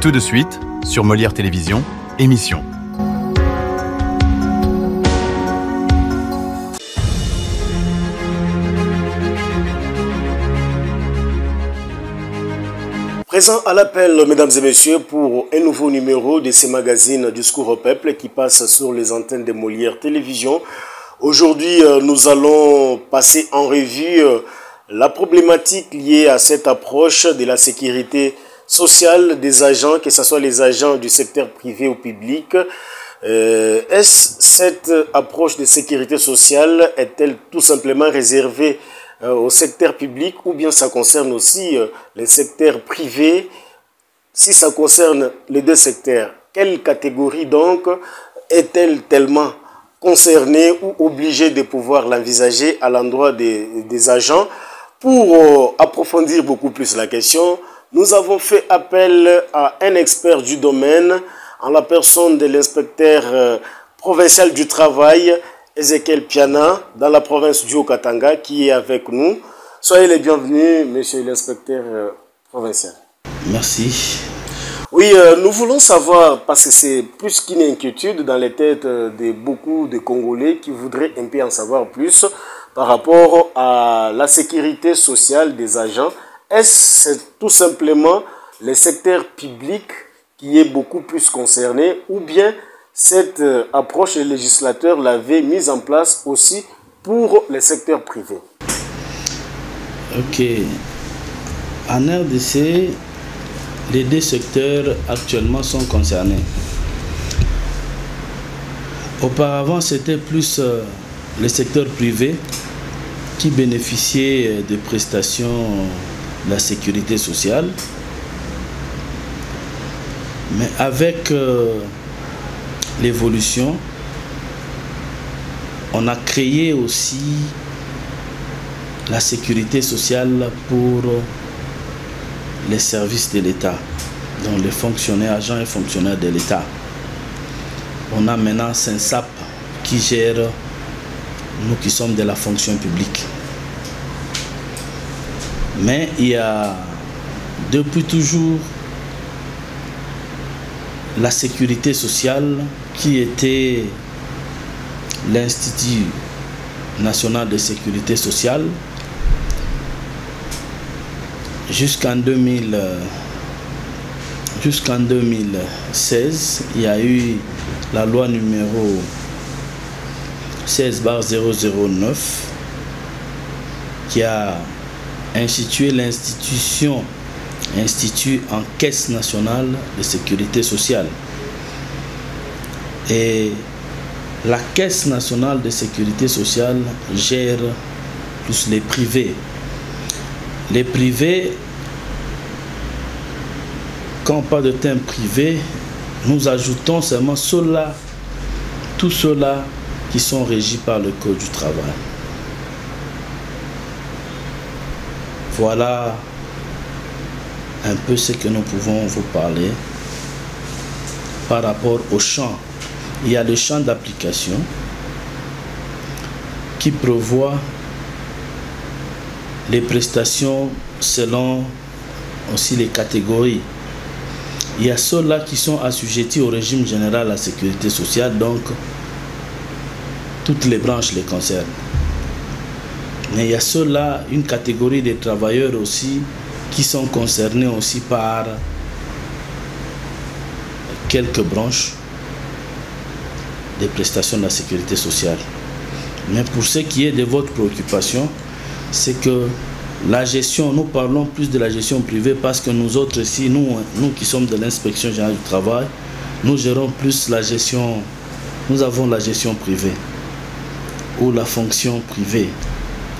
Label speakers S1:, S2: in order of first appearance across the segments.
S1: Tout de suite, sur Molière Télévision, émission.
S2: Présent à l'appel, mesdames et messieurs, pour un nouveau numéro de ce magazine Discours au peuple qui passe sur les antennes de Molière Télévision. Aujourd'hui, nous allons passer en revue la problématique liée à cette approche de la sécurité sociale des agents, que ce soit les agents du secteur privé ou public. Est-ce cette approche de sécurité sociale est-elle tout simplement réservée au secteur public ou bien ça concerne aussi les secteurs privés? Si ça concerne les deux secteurs, quelle catégorie donc est-elle tellement concernée ou obligée de pouvoir l'envisager à l'endroit des agents? Pour approfondir beaucoup plus la question, nous avons fait appel à un expert du domaine en la personne de l'inspecteur provincial du travail, Ezekiel Piana, dans la province du Haut-Katanga, qui est avec nous. Soyez les bienvenus, monsieur l'inspecteur provincial.
S3: Merci.
S2: Oui, nous voulons savoir, parce que c'est plus qu'une inquiétude dans les têtes de beaucoup de Congolais qui voudraient un peu en savoir plus par rapport à la sécurité sociale des agents. Est-ce tout simplement le secteur public qui est beaucoup plus concerné ou bien cette approche, le législateur l'avait mise en place aussi pour le secteur privé?
S3: Ok. En RDC, les deux secteurs actuellement sont concernés. Auparavant, c'était plus le secteur privé qui bénéficiait des prestations de la sécurité sociale. Mais avec l'évolution, on a créé aussi la sécurité sociale pour les services de l'État, donc les fonctionnaires, agents et fonctionnaires de l'État. On a maintenant SINSAP qui gère nous qui sommes de la fonction publique. Mais il y a depuis toujours la sécurité sociale qui était l'Institut national de sécurité sociale jusqu'en 2016. Il y a eu la loi numéro 16/009 qui a institué l'institut en caisse nationale de sécurité sociale. Et la caisse nationale de sécurité sociale gère plus les privés. Les privés, quand on parle de termes privés, nous ajoutons seulement tous ceux-là qui sont régis par le Code du travail. Voilà un peu ce que nous pouvons vous parler par rapport au champ. Il y a le champ d'application qui prévoit les prestations selon aussi les catégories. Il y a ceux-là qui sont assujettis au régime général de la sécurité sociale, donc toutes les branches les concernent. Mais il y a ceux-là, une catégorie de travailleurs aussi, qui sont concernés aussi par quelques branches des prestations de la sécurité sociale. Mais pour ce qui est de votre préoccupation, c'est que la gestion, nous parlons plus de la gestion privée parce que nous autres ici, nous qui sommes de l'inspection générale du travail, nous gérons plus la gestion, nous avons la gestion privée ou la fonction privée.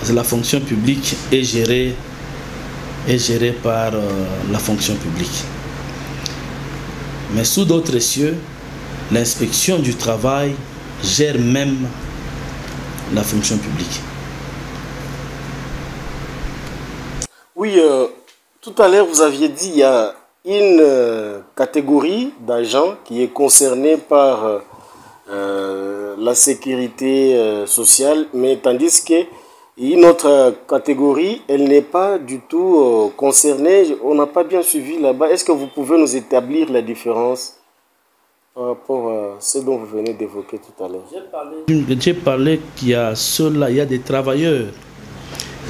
S3: Parce que la fonction publique est gérée par la fonction publique. Mais sous d'autres cieux, l'inspection du travail gère même la fonction publique.
S2: Oui, tout à l'heure, vous aviez dit qu'il y a une catégorie d'agents qui est concernée par la sécurité sociale, mais tandis que Et une autre catégorie, elle n'est pas du tout concernée. On n'a pas bien suivi là-bas. Est-ce que vous pouvez nous établir la différence par rapport à ce dont vous venez d'évoquer tout à l'heure?
S3: J'ai parlé qu'il y a ceux-là, il y a des travailleurs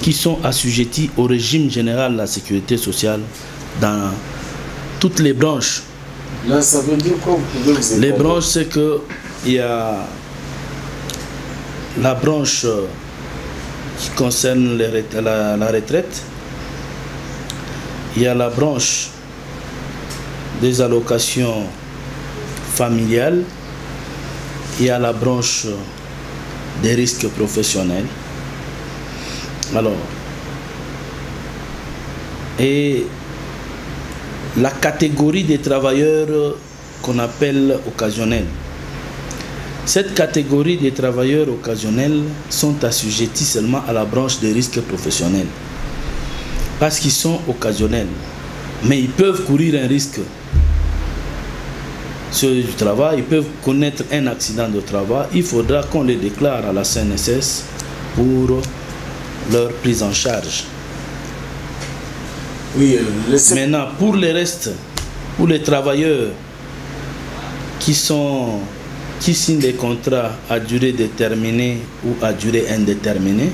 S3: qui sont assujettis au régime général de la sécurité sociale dans toutes les branches.
S2: Là, ça veut dire quoi? Vous pouvez vous
S3: Les branches, c'est que il y a la branche qui concerne la retraite, il y a la branche des allocations familiales, il y a la branche des risques professionnels. Alors, et la catégorie des travailleurs qu'on appelle occasionnels. Cette catégorie des travailleurs occasionnels sont assujettis seulement à la branche des risques professionnels. Parce qu'ils sont occasionnels. Mais ils peuvent courir un risque sur du travail, ils peuvent connaître un accident de travail. Il faudra qu'on les déclare à la CNSS pour leur prise en charge.
S2: Oui,
S3: maintenant, pour les restes, pour les travailleurs qui signent des contrats à durée déterminée ou à durée indéterminée,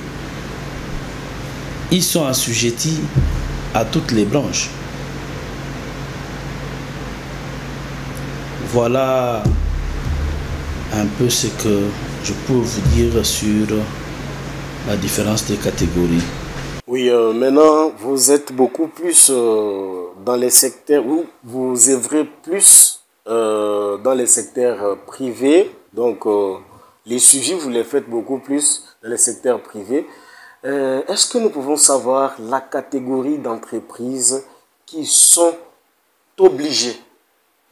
S3: ils sont assujettis à toutes les branches. Voilà un peu ce que je peux vous dire sur la différence des catégories.
S2: Oui, maintenant, vous êtes beaucoup plus dans les secteurs où vous œuvrez plus dans les secteurs privés. Donc, les suivis, vous les faites beaucoup plus dans les secteurs privés. Est-ce que nous pouvons savoir la catégorie d'entreprises qui sont obligées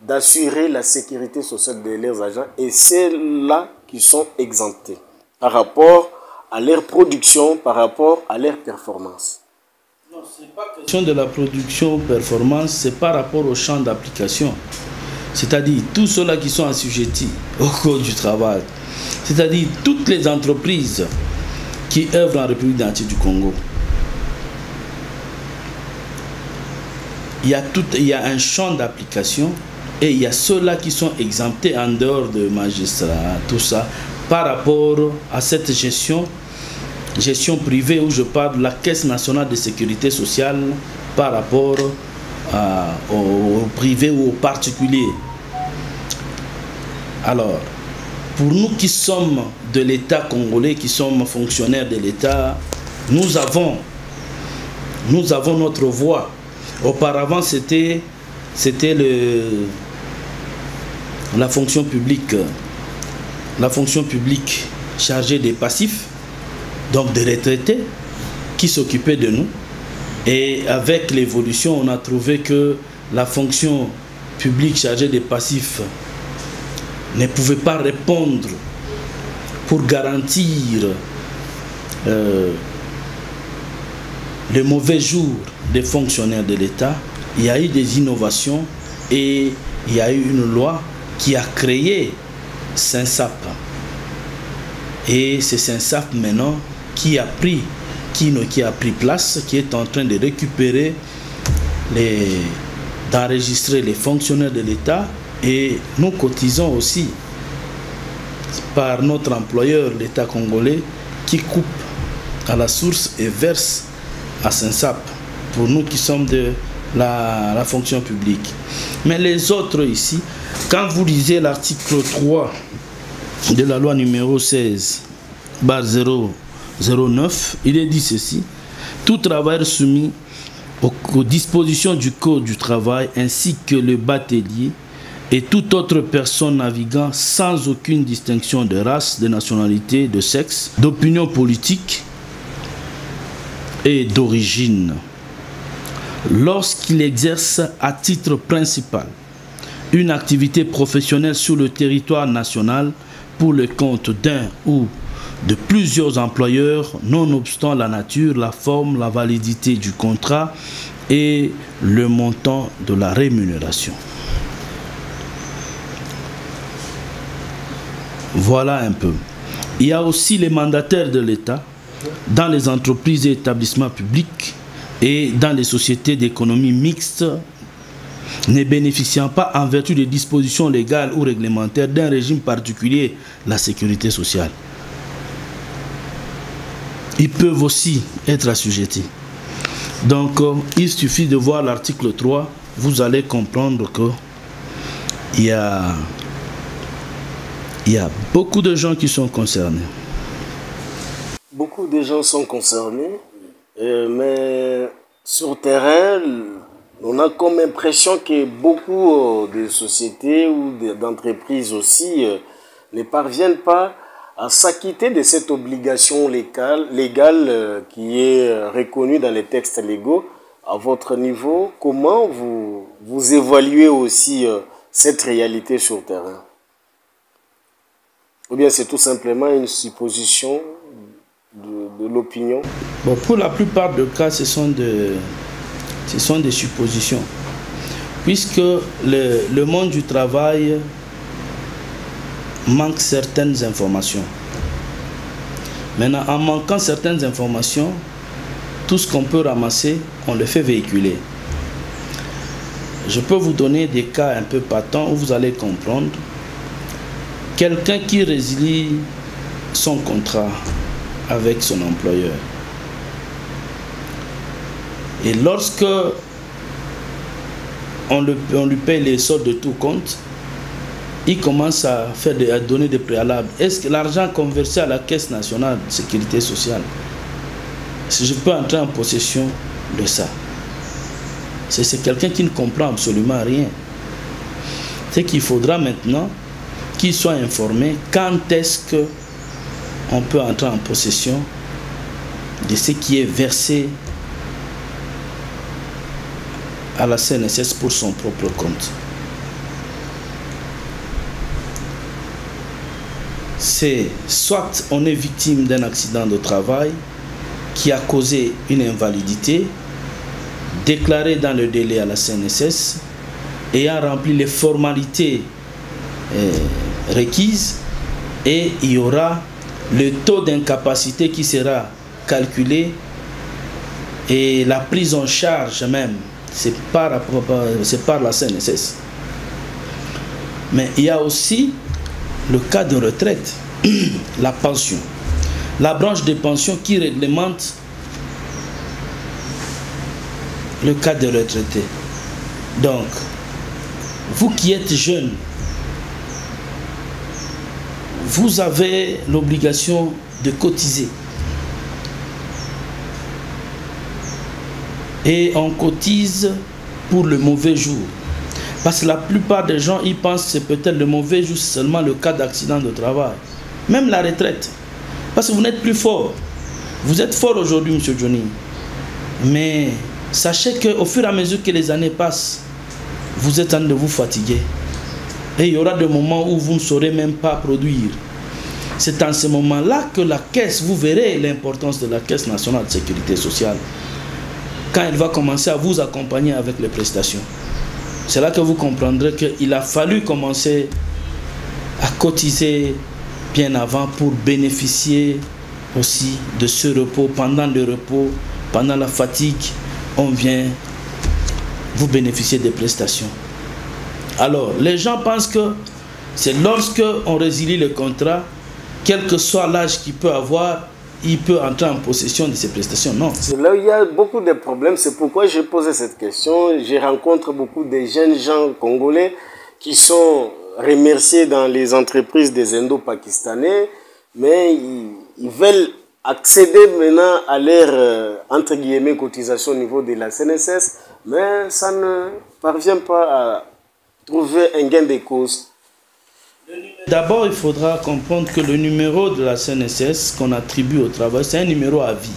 S2: d'assurer la sécurité sociale de leurs agents et celles-là qui sont exemptées par rapport à leur production, par rapport à leur performance?
S3: Non, ce n'est pas question de la production ou performance, c'est par rapport au champ d'application. C'est-à-dire tous ceux-là qui sont assujettis au code du travail, c'est-à-dire toutes les entreprises qui œuvrent en République démocratique du Congo. Il y a un champ d'application et il y a ceux-là qui sont exemptés en dehors de magistrats, tout ça, par rapport à cette gestion privée où je parle de la Caisse nationale de sécurité sociale par rapport au privé ou au particulier. Alors, pour nous qui sommes de l'État congolais, qui sommes fonctionnaires de l'État, nous avons notre voix. Auparavant, c'était la fonction publique chargée des passifs, donc des retraités, qui s'occupaient de nous. Et avec l'évolution, on a trouvé que la fonction publique chargée des passifs ne pouvait pas répondre pour garantir le mauvais jour des fonctionnaires de l'État. Il y a eu des innovations et il y a eu une loi qui a créé SINSAP. Et c'est SINSAP maintenant qui a pris place, qui est en train de récupérer, d'enregistrer les fonctionnaires de l'État. Et nous cotisons aussi par notre employeur, l'État congolais, qui coupe à la source et verse à SINSAP, pour nous qui sommes de la fonction publique. Mais les autres ici, quand vous lisez l'article 3 de la loi numéro 16/009, il est dit ceci: tout travailleur soumis aux dispositions du Code du travail ainsi que le batelier et toute autre personne naviguant sans aucune distinction de race, de nationalité, de sexe, d'opinion politique et d'origine, lorsqu'il exerce à titre principal une activité professionnelle sur le territoire national pour le compte d'un ou de plusieurs employeurs, nonobstant la nature, la forme, la validité du contrat et le montant de la rémunération. Voilà un peu. Il y a aussi les mandataires de l'État dans les entreprises et établissements publics et dans les sociétés d'économie mixte ne bénéficiant pas en vertu des dispositions légales ou réglementaires d'un régime particulier, la sécurité sociale. Ils peuvent aussi être assujettis. Donc, il suffit de voir l'article 3, vous allez comprendre que il y a beaucoup de gens qui sont concernés.
S2: Beaucoup de gens sont concernés, mais sur terrain, on a comme impression que beaucoup de sociétés ou d'entreprises aussi ne parviennent pas à s'acquitter de cette obligation légale qui est reconnue dans les textes légaux. À votre niveau, comment vous évaluez aussi cette réalité sur terrain? Ou bien c'est tout simplement une supposition de l'opinion?
S3: Bon, pour la plupart des cas, ce sont des suppositions. Puisque le monde du travail manque certaines informations. Maintenant, en manquant certaines informations, tout ce qu'on peut ramasser, on le fait véhiculer. Je peux vous donner des cas un peu patents où vous allez comprendre. Quelqu'un qui résilie son contrat avec son employeur. Et lorsque on lui paye les soldes de tout compte, il commence à donner des préalables. Est-ce que l'argent conversé à la Caisse nationale de sécurité sociale, si je peux entrer en possession de ça? C'est quelqu'un qui ne comprend absolument rien. C'est qu'il faudra maintenant qu'il soit informé quand est-ce qu'on peut entrer en possession de ce qui est versé à la CNSS pour son propre compte. C'est soit on est victime d'un accident de travail qui a causé une invalidité, déclarée dans le délai à la CNSS, ayant rempli les formalités requises, et il y aura le taux d'incapacité qui sera calculé et la prise en charge même, c'est par la CNSS. Mais il y a aussi le cas de retraite, la pension, la branche de pension qui réglemente le cas de retraité. Donc, vous qui êtes jeune, vous avez l'obligation de cotiser. Et on cotise pour le mauvais jour. Parce que la plupart des gens, ils pensent que c'est peut-être le mauvais jour, c'est seulement le cas d'accident de travail. Même la retraite. Parce que vous n'êtes plus fort. Vous êtes fort aujourd'hui, M. Johnny. Mais sachez qu'au fur et à mesure que les années passent, vous êtes en train de vous fatiguer. Et il y aura des moments où vous ne saurez même pas produire. C'est en ce moment-là que la caisse, vous verrez l'importance de la Caisse nationale de sécurité sociale. Quand elle va commencer à vous accompagner avec les prestations. C'est là que vous comprendrez qu'il a fallu commencer à cotiser bien avant pour bénéficier aussi de ce repos. Pendant le repos, pendant la fatigue, on vient vous bénéficier des prestations. Alors, les gens pensent que c'est lorsque on résilie le contrat, quel que soit l'âge qu'il peut avoir, il peut entrer en possession de ces prestations. Non.
S2: C'est là où il y a beaucoup de problèmes. C'est pourquoi j'ai posé cette question. Je rencontre beaucoup de jeunes gens congolais qui sont remerciés dans les entreprises des Indo-Pakistanais, mais ils veulent accéder maintenant à leur, entre guillemets, cotisation au niveau de la CNSS, mais ça ne parvient pas à trouver un gain de cause.
S3: D'abord, il faudra comprendre que le numéro de la CNSS qu'on attribue au travail, c'est un numéro à vie.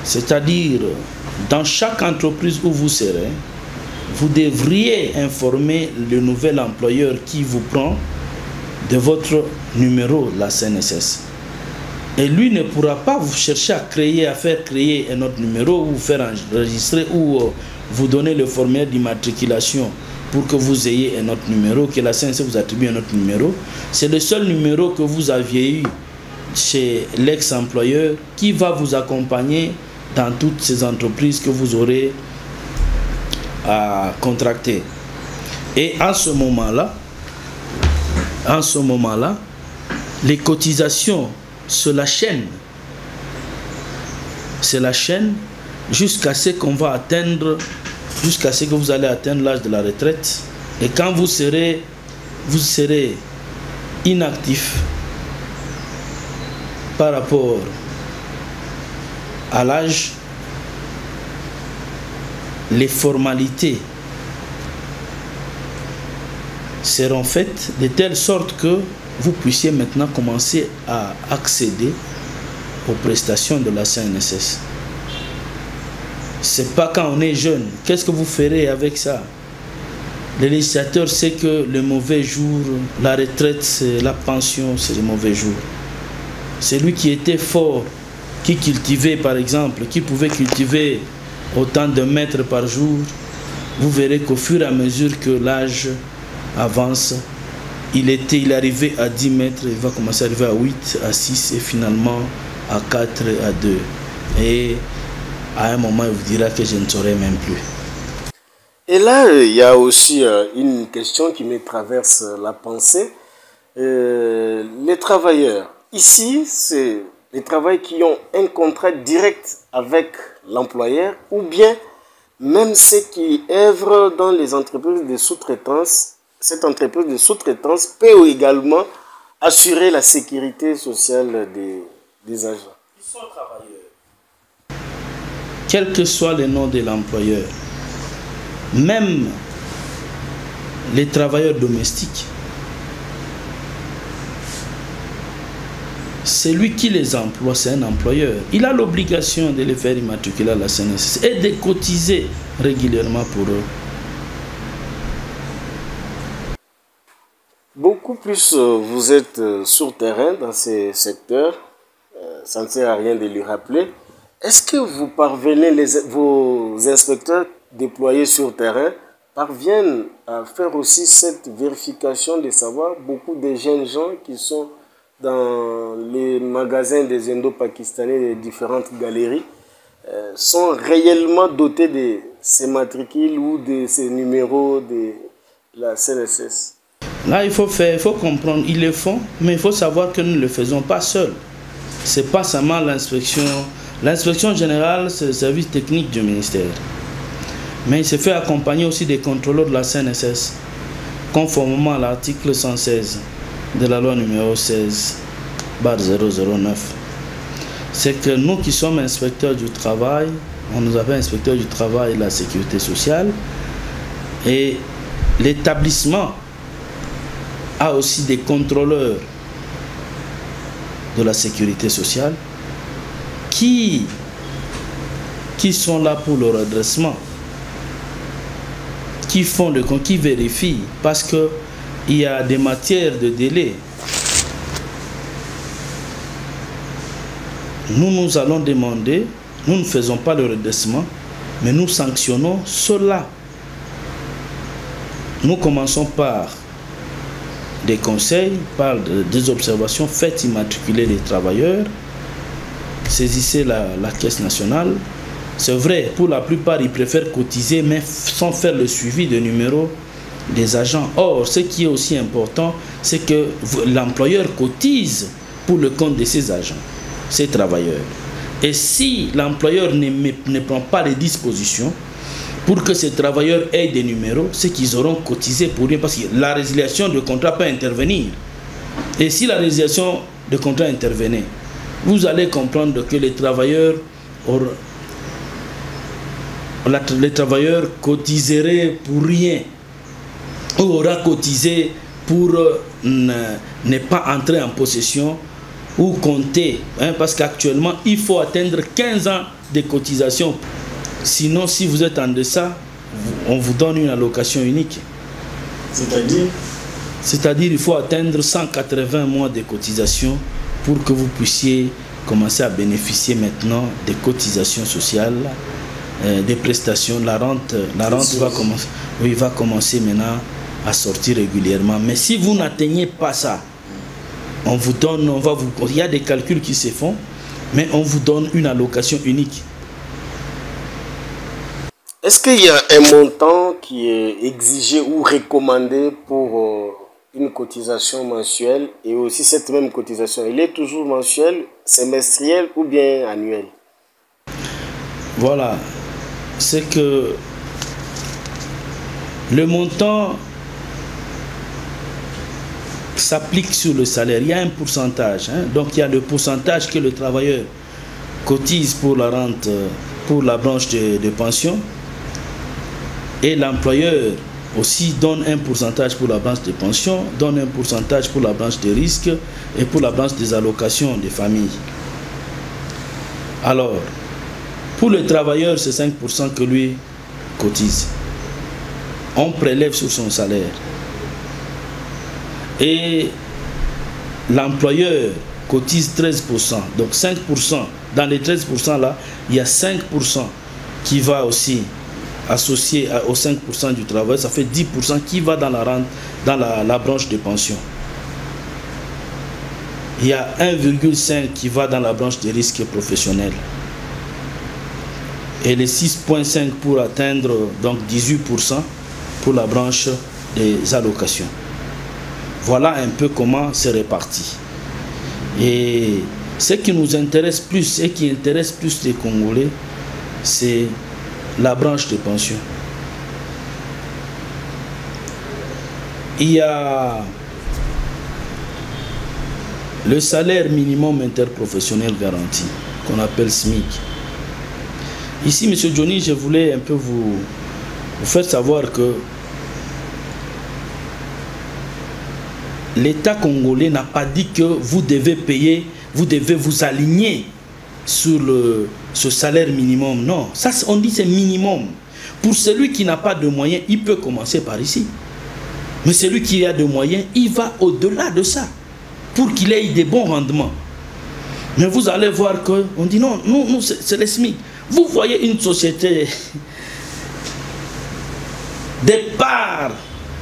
S3: C'est-à-dire, dans chaque entreprise où vous serez, vous devriez informer le nouvel employeur qui vous prend de votre numéro de la CNSS. Et lui ne pourra pas vous chercher à faire créer un autre numéro ou vous faire enregistrer ou vous donner le formulaire d'immatriculation pour que vous ayez un autre numéro, que la CNSS vous attribue un autre numéro. C'est le seul numéro que vous aviez eu chez l'ex-employeur qui va vous accompagner dans toutes ces entreprises que vous aurez à contracter. Et en ce moment-là, les cotisations se la chaîne. C'est la chaîne jusqu'à ce qu'on va atteindre, jusqu'à ce que vous allez atteindre l'âge de la retraite. Et quand vous serez inactif par rapport à l'âge, les formalités seront faites de telle sorte que vous puissiez maintenant commencer à accéder aux prestations de la CNSS. C'est pas quand on est jeune. Qu'est-ce que vous ferez avec ça? Le législateur sait que le mauvais jour, la retraite, c'est la pension, c'est le mauvais jour. Celui qui était fort, qui cultivait par exemple, qui pouvait cultiver autant de mètres par jour, vous verrez qu'au fur et à mesure que l'âge avance, il arrivait à 10 mètres, il va commencer à arriver à 8, à 6 et finalement à 4, à 2. Et à un moment, il vous dira que je ne saurais même plus.
S2: Et là, il y a aussi une question qui me traverse la pensée. Les travailleurs, ici, c'est les travailleurs qui ont un contrat direct avec l'employeur ou bien même ceux qui œuvrent dans les entreprises de sous-traitance. Cette entreprise de sous-traitance peut également assurer la sécurité sociale des agents.
S3: Ils sont travailleurs. Quel que soit le nom de l'employeur, même les travailleurs domestiques, celui qui les emploie, c'est un employeur. Il a l'obligation de les faire immatriculer à la CNSS et de cotiser régulièrement pour eux.
S2: Beaucoup plus vous êtes sur terrain dans ces secteurs, ça ne sert à rien de lui rappeler. Est-ce que vous parvenez, vos inspecteurs déployés sur terrain parviennent à faire aussi cette vérification de savoir beaucoup de jeunes gens qui sont dans les magasins des Indo-Pakistanais, des différentes galeries, sont réellement dotés de ces matricules ou de ces numéros de la CNSS?
S3: Là, il faut comprendre, ils le font, mais il faut savoir que nous ne le faisons pas seuls. Ce n'est pas seulement l'inspection. L'inspection générale, c'est le service technique du ministère. Mais il se fait accompagner aussi des contrôleurs de la CNSS, conformément à l'article 116 de la loi numéro 16/009. C'est que nous qui sommes inspecteurs du travail, on nous appelle inspecteurs du travail et de la sécurité sociale, et l'établissement a aussi des contrôleurs de la sécurité sociale qui sont là pour le redressement, qui font le compte, qui vérifient, parce que il y a des matières de délai. Nous allons demander, nous ne faisons pas le redressement, mais nous sanctionnons cela. Nous commençons par des conseils, par des observations, faites immatriculer les travailleurs, saisissez la caisse nationale. C'est vrai, pour la plupart, ils préfèrent cotiser, mais sans faire le suivi de numéro des agents. Or, ce qui est aussi important, c'est que l'employeur cotise pour le compte de ses agents, ses travailleurs. Et si l'employeur ne prend pas les dispositions pour que ces travailleurs aient des numéros, c'est qu'ils auront cotisé pour rien, parce que la résiliation de contrat peut intervenir. Et si la résiliation de contrat intervenait, vous allez comprendre que les travailleurs cotiseraient pour rien, ou aura cotisé pour ne pas entrer en possession ou compter, parce qu'actuellement il faut atteindre 15 ans de cotisation. Sinon, si vous êtes en deçà, on vous donne une allocation unique. C'est-à-dire il faut atteindre 180 mois de cotisation pour que vous puissiez commencer à bénéficier maintenant des cotisations sociales, des prestations. La rente va commencer maintenant à sortir régulièrement. Mais si vous n'atteignez pas ça, On vous donne, il y a des calculs qui se font, mais on vous donne une allocation unique.
S2: Est-ce qu'il y a un montant qui est exigé ou recommandé pour une cotisation mensuelle, et aussi cette même cotisation, elle est toujours mensuelle, semestrielle ou bien annuelle?
S3: Voilà, c'est que le montant s'applique sur le salaire. Il y a un pourcentage, hein? Donc il y a le pourcentage que le travailleur cotise pour la rente, pour la branche de pension, et l'employeur aussi donne un pourcentage pour la branche de pension, donne un pourcentage pour la branche de risque et pour la branche des allocations des familles. Alors, pour le travailleur, c'est 5% que lui cotise. On prélève sur son salaire. Et l'employeur cotise 13%. Donc 5%. Dans les 13% là, il y a 5% qui va aussi associé aux 5% du travail. Ça fait 10% qui va dans la rente, dans la branche de pension. Il y a 1,5 qui va dans la branche des risques professionnels. Et les 6,5 pour atteindre donc 18% pour la branche des allocations. Voilà un peu comment c'est réparti. Et ce qui nous intéresse plus et qui intéresse plus les Congolais, c'est la branche de pension. Il y a le salaire minimum interprofessionnel garanti, qu'on appelle SMIC. Ici, M. Johnny, je voulais un peu vous faire savoir que l'État congolais n'a pas dit que vous devez payer, vous devez vous aligner sur ce salaire minimum. Non, ça on dit c'est minimum. Pour celui qui n'a pas de moyens, il peut commencer par ici. Mais celui qui a de moyens, il va au-delà de ça pour qu'il ait des bons rendements. Mais vous allez voir qu'on dit non, nous c'est le SMIC. Vous voyez une société de par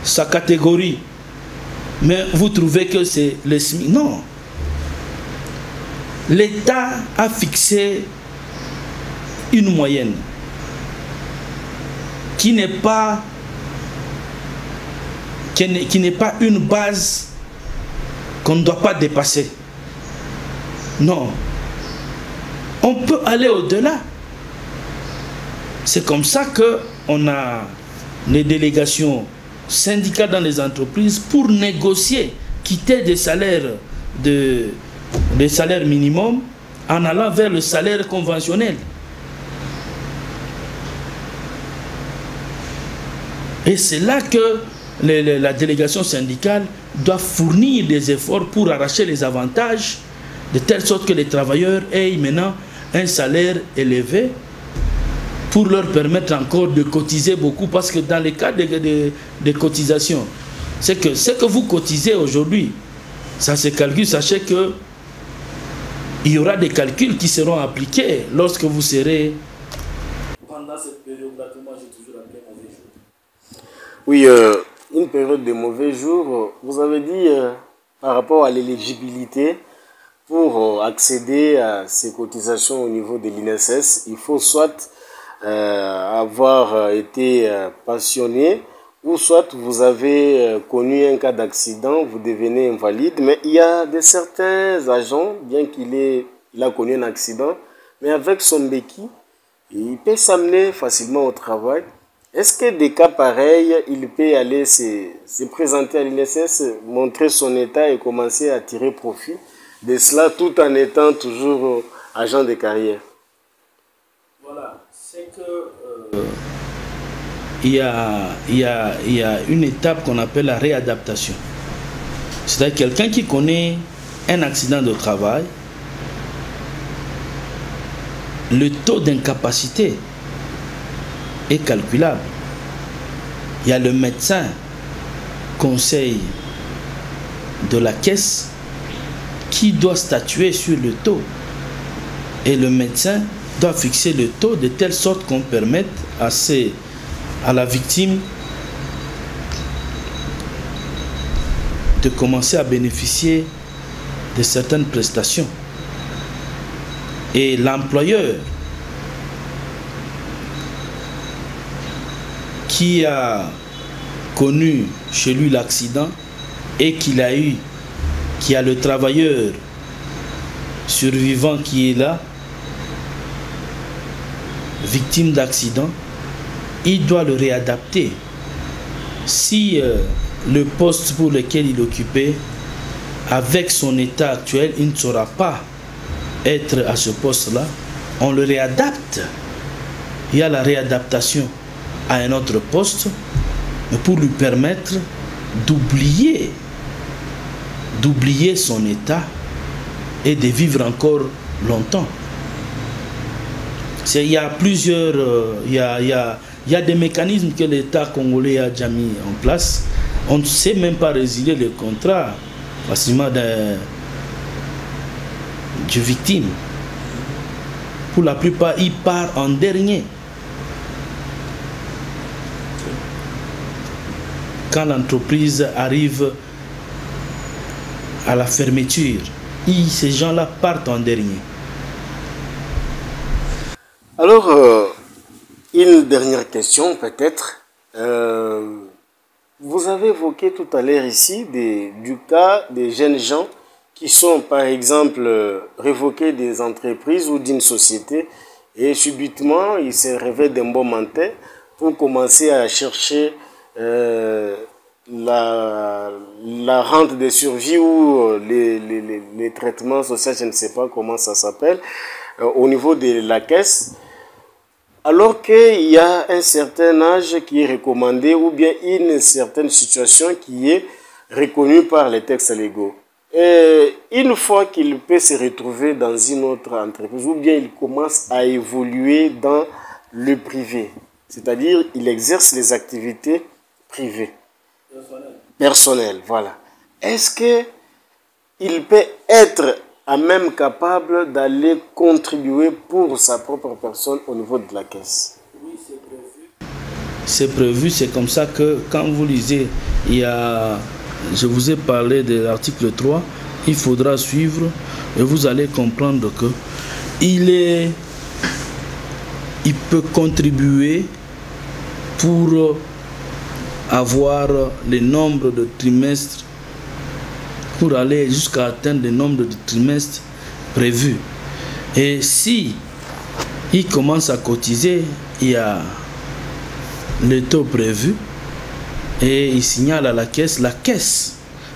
S3: sa catégorie, mais vous trouvez que c'est le SMIC. Non. L'État a fixé une moyenne qui n'est pas une base qu'on ne doit pas dépasser. Non. On peut aller au-delà. C'est comme ça qu'on a les délégations syndicales dans les entreprises pour négocier, quitter des salaires minimum en allant vers le salaire conventionnel. Et c'est là que la délégation syndicale doit fournir des efforts pour arracher les avantages, de telle sorte que les travailleurs aient maintenant un salaire élevé pour leur permettre encore de cotiser beaucoup, parce que dans les cas de cotisation, c'est que ce que vous cotisez aujourd'hui, ça se calcule, sachez que il y aura des calculs qui seront appliqués lorsque vous serez pendant cette période-là que moi j'ai toujours appelé mauvais jour.
S2: Oui, une période de mauvais jours. Vous avez dit par rapport à l'éligibilité pour accéder à ces cotisations au niveau de l'INSS, il faut soit avoir été pensionné, ou soit vous avez connu un cas d'accident, vous devenez invalide. Mais il y a certains agents, bien qu'il a connu un accident, mais avec son béquille, il peut s'amener facilement au travail. Est-ce que des cas pareils, il peut aller se présenter à l'INSS, montrer son état et commencer à tirer profit de cela tout en étant toujours agent de carrière?
S3: Voilà, c'est que il y a une étape qu'on appelle la réadaptation. C'est-à-dire quelqu'un qui connaît un accident de travail, le taux d'incapacité est calculable. Il y a le médecin conseil de la caisse qui doit statuer sur le taux. Et le médecin doit fixer le taux de telle sorte qu'on permette à la victime de commencer à bénéficier de certaines prestations. Et l'employeur qui a connu chez lui l'accident et qui a le travailleur survivant qui est là, victime d'accident, il doit le réadapter. Si le poste pour lequel il occupait, avec son état actuel, il ne saura pas être à ce poste-là, on le réadapte. Il y a la réadaptation à un autre poste, mais pour lui permettre d'oublier son état et de vivre encore longtemps. Il y a plusieurs, il y a des mécanismes que l'État congolais a déjà mis en place. On ne sait même pas résilier le contrat facilement du victime. Pour la plupart, il part en dernier. Quand l'entreprise arrive à la fermeture, ces gens-là partent en dernier.
S2: Alors, une dernière question peut-être. Vous avez évoqué tout à l'heure ici du cas des jeunes gens qui sont par exemple révoqués des entreprises ou d'une société et subitement ils se réveillent d'un bon matin pour commencer à chercher la rente de survie ou les traitements sociaux, je ne sais pas comment ça s'appelle, au niveau de la caisse, alors qu'il y a un certain âge qui est recommandé ou bien une certaine situation qui est reconnue par les textes légaux. Et une fois qu'il peut se retrouver dans une autre entreprise ou bien il commence à évoluer dans le privé, c'est-à-dire il exerce les activités privées, personnelles, voilà. Est-ce qu'il peut être à même capable d'aller contribuer pour sa propre personne au niveau de la caisse?
S3: Oui, c'est prévu. C'est prévu, c'est comme ça que quand vous lisez, je vous ai parlé de l'article 3, il faudra suivre et vous allez comprendre que il peut contribuer pour avoir le nombre de trimestres, pour aller jusqu'à atteindre le nombre de trimestres prévus. Et si il commence à cotiser, il y a le taux prévu et il signale à la Caisse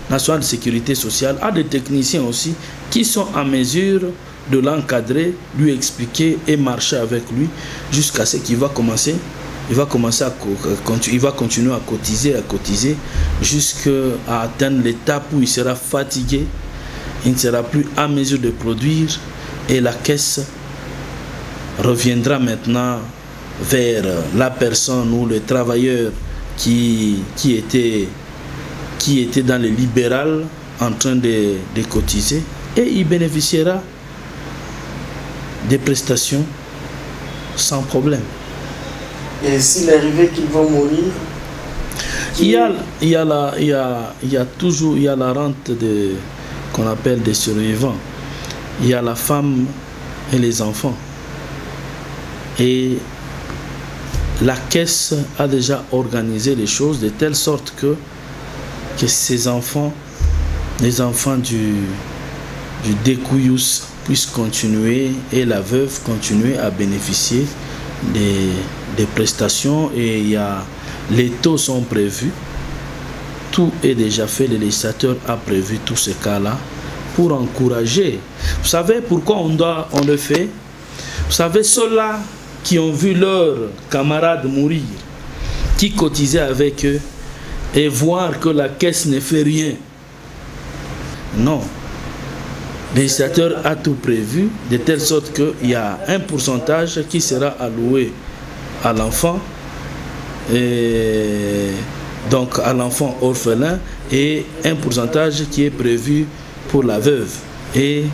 S3: nationale de sécurité sociale a des techniciens aussi qui sont en mesure de l'encadrer, lui expliquer et marcher avec lui jusqu'à ce qu'il va commencer. Il va continuer à cotiser jusqu'à atteindre l'étape où il sera fatigué, il ne sera plus en mesure de produire et la caisse reviendra maintenant vers la personne ou le travailleur qui était dans le libéral en train de cotiser et il bénéficiera des prestations sans problème.
S2: Et s'il arrivait qu'il va mourir,
S3: il y a la rente qu'on appelle des survivants. Il y a la femme et les enfants. Et la caisse a déjà organisé les choses de telle sorte que ces enfants, les enfants du découyus puissent continuer et la veuve continuer à bénéficier des prestations et les taux sont prévus. Tout est déjà fait, le législateur a prévu tous ces cas-là pour encourager. Vous savez pourquoi on le fait? Vous savez, ceux-là qui ont vu leurs camarades mourir, qui cotisaient avec eux, et voir que la caisse ne fait rien. Non. Le législateur a tout prévu de telle sorte qu'il y a un pourcentage qui sera alloué à l'enfant, donc à l'enfant orphelin, et un pourcentage qui est prévu pour la veuve. Et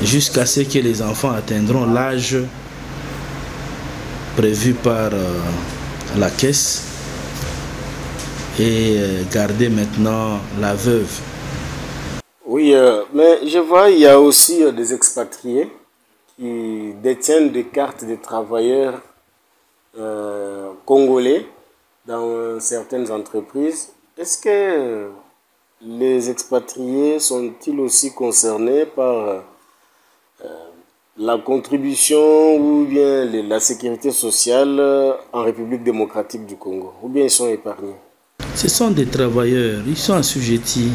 S3: jusqu'à ce que les enfants atteindront l'âge prévu par la caisse et garder maintenant la veuve.
S2: Oui, mais je vois, il y a aussi des expatriés qui détiennent des cartes de travailleurs congolais dans certaines entreprises. Est-ce que les expatriés sont-ils aussi concernés par la contribution ou bien la sécurité sociale en République démocratique du Congo? Ou bien ils sont épargnés?
S3: Ce sont des travailleurs, ils sont assujettis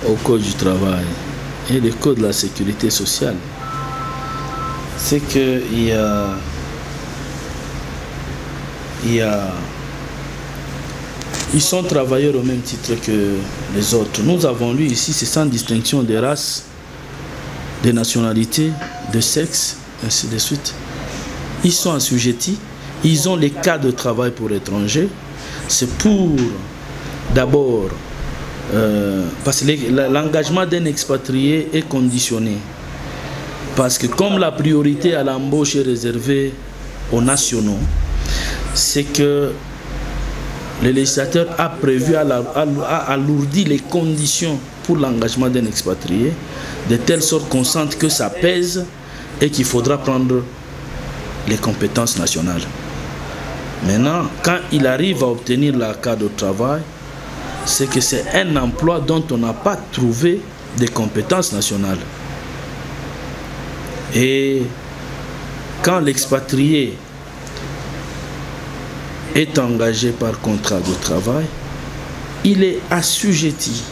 S3: au code du travail et le code de la sécurité sociale. C'est qu'il y a ils sont travailleurs au même titre que les autres. Nous avons lu ici, c'est sans distinction de race, de nationalité, de sexe, ainsi de suite. Ils sont assujettis, ils ont les cas de travail pour étrangers. C'est pour d'abord, parce que l'engagement d'un expatrié est conditionné. Parce que comme la priorité à l'embauche est réservée aux nationaux, c'est que le législateur a prévu, a alourdi les conditions pour l'engagement d'un expatrié, de telle sorte qu'on sente que ça pèse et qu'il faudra prendre les compétences nationales. Maintenant, quand il arrive à obtenir la carte de travail, c'est que c'est un emploi dont on n'a pas trouvé des compétences nationales. Et quand l'expatrié est engagé par contrat de travail, il est assujetti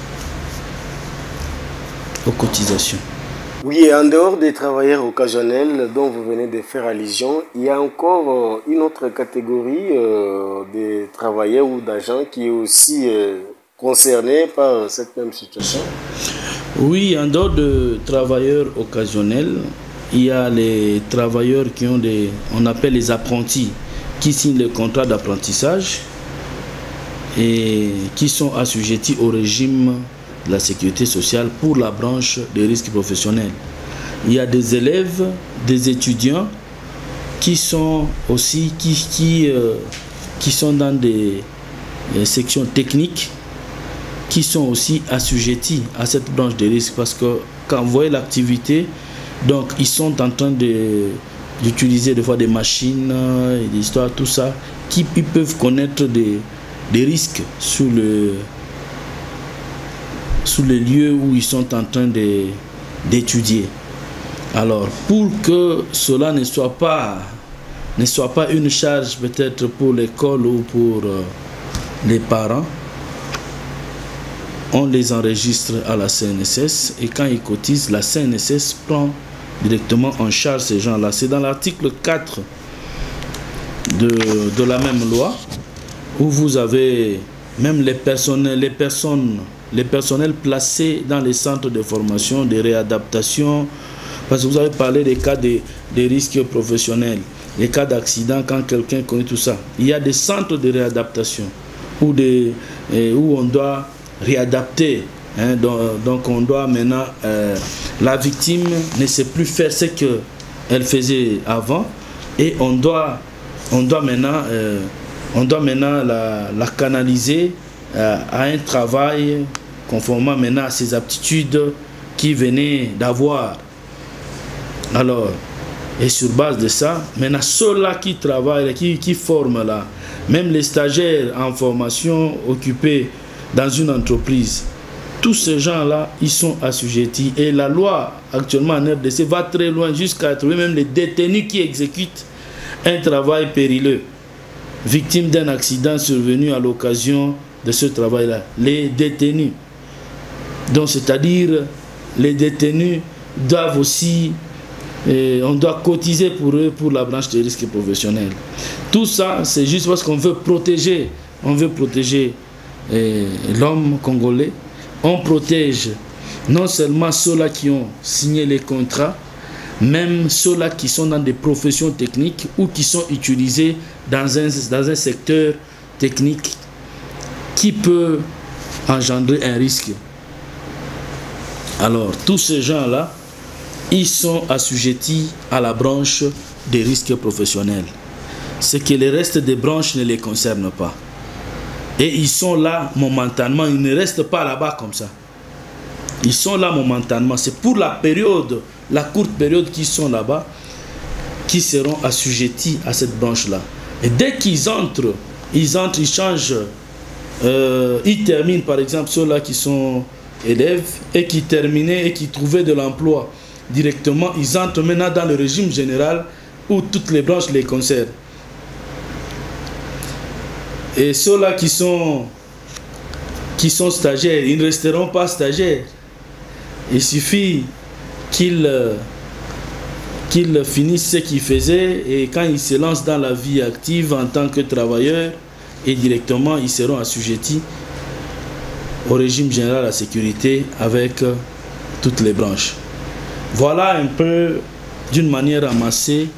S3: aux cotisations.
S2: Oui, et en dehors des travailleurs occasionnels dont vous venez de faire allusion, il y a encore une autre catégorie de travailleurs ou d'agents qui est aussi concernée par cette même situation.
S3: Oui, en dehors de travailleurs occasionnels, il y a les travailleurs qui ont on appelle les apprentis, qui signent le contrat d'apprentissage et qui sont assujettis au régime de la sécurité sociale pour la branche des risques professionnels. Il y a des élèves, des étudiants qui sont aussi qui sont dans des sections techniques, qui sont aussi assujettis à cette branche des risques, parce que quand vous voyez l'activité, donc ils sont en train d'utiliser des fois des machines, des histoires, tout ça, qui peuvent connaître des risques sur les lieux où ils sont en train d'étudier. Alors, pour que cela ne soit pas une charge peut-être pour l'école ou pour les parents, on les enregistre à la CNSS et quand ils cotisent, la CNSS prend directement en charge ces gens-là. C'est dans l'article 4 de la même loi où vous avez même les personnels placés dans les centres de formation, de réadaptation, parce que vous avez parlé des cas des risques professionnels, les cas d'accident quand quelqu'un connaît tout ça. Il y a des centres de réadaptation où on doit réadapter. Hein, donc on doit maintenant, la victime ne sait plus faire ce qu'elle faisait avant et on doit maintenant la canaliser à un travail conformément maintenant à ses aptitudes qu'il venait d'avoir. Alors, et sur base de ça, maintenant ceux-là qui travaillent, qui forment là, même les stagiaires en formation occupés dans une entreprise, tous ces gens-là, ils sont assujettis. Et la loi actuellement en RDC va très loin jusqu'à trouver même les détenus qui exécutent un travail périlleux, victimes d'un accident survenu à l'occasion de ce travail-là. Les détenus. Donc, c'est-à-dire, les détenus doivent aussi, on doit cotiser pour eux pour la branche des risques professionnels. Tout ça, c'est juste parce qu'on veut protéger, l'homme congolais. On protège non seulement ceux-là qui ont signé les contrats, même ceux-là qui sont dans des professions techniques ou qui sont utilisés dans un secteur technique qui peut engendrer un risque. Alors, tous ces gens-là, ils sont assujettis à la branche des risques professionnels. Ce que le reste des branches ne les concerne pas. Et ils sont là momentanément, ils ne restent pas là-bas comme ça. Ils sont là momentanément. C'est pour la période, la courte période qu'ils sont là-bas, qui seront assujettis à cette branche-là. Et dès qu'ils entrent, ils changent, ils terminent, par exemple, ceux-là qui sont élèves et qui terminaient et qui trouvaient de l'emploi directement, ils entrent maintenant dans le régime général où toutes les branches les concernent. Et ceux-là qui sont stagiaires, ils ne resteront pas stagiaires. Il suffit qu'ils finissent ce qu'ils faisaient et quand ils se lancent dans la vie active en tant que travailleurs, et directement ils seront assujettis au régime général de la sécurité avec toutes les branches. Voilà un peu d'une manière ramassée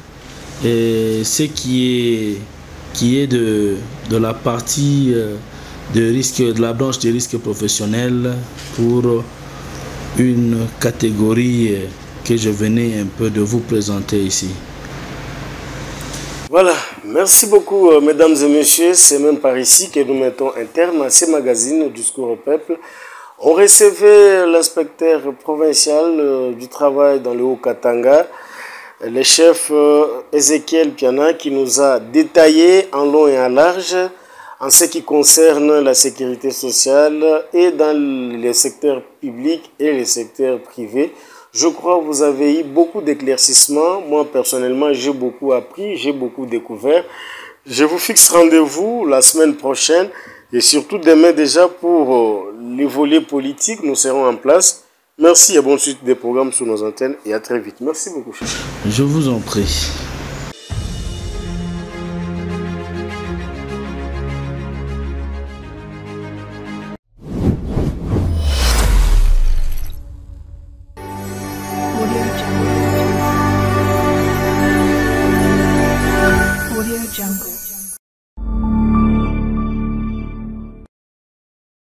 S3: ce qui est de la partie de la branche des risques professionnels pour une catégorie que je venais un peu de vous présenter ici.
S2: Voilà, merci beaucoup mesdames et messieurs, c'est même par ici que nous mettons un terme à ces magazines Discours au peuple. On recevait l'inspecteur provincial du travail dans le Haut-Katanga, le chef Ezekiel Piana, qui nous a détaillé en long et en large en ce qui concerne la sécurité sociale et dans les secteurs publics et les secteurs privés. Je crois que vous avez eu beaucoup d'éclaircissements. Moi, personnellement, j'ai beaucoup appris, j'ai beaucoup découvert. Je vous fixe rendez-vous la semaine prochaine et surtout demain déjà pour les volets politiques. Nous serons en place. Merci et bonne suite des programmes sur nos antennes et à très vite. Merci beaucoup, chef.
S3: Je vous en prie.
S4: Audio Jungle.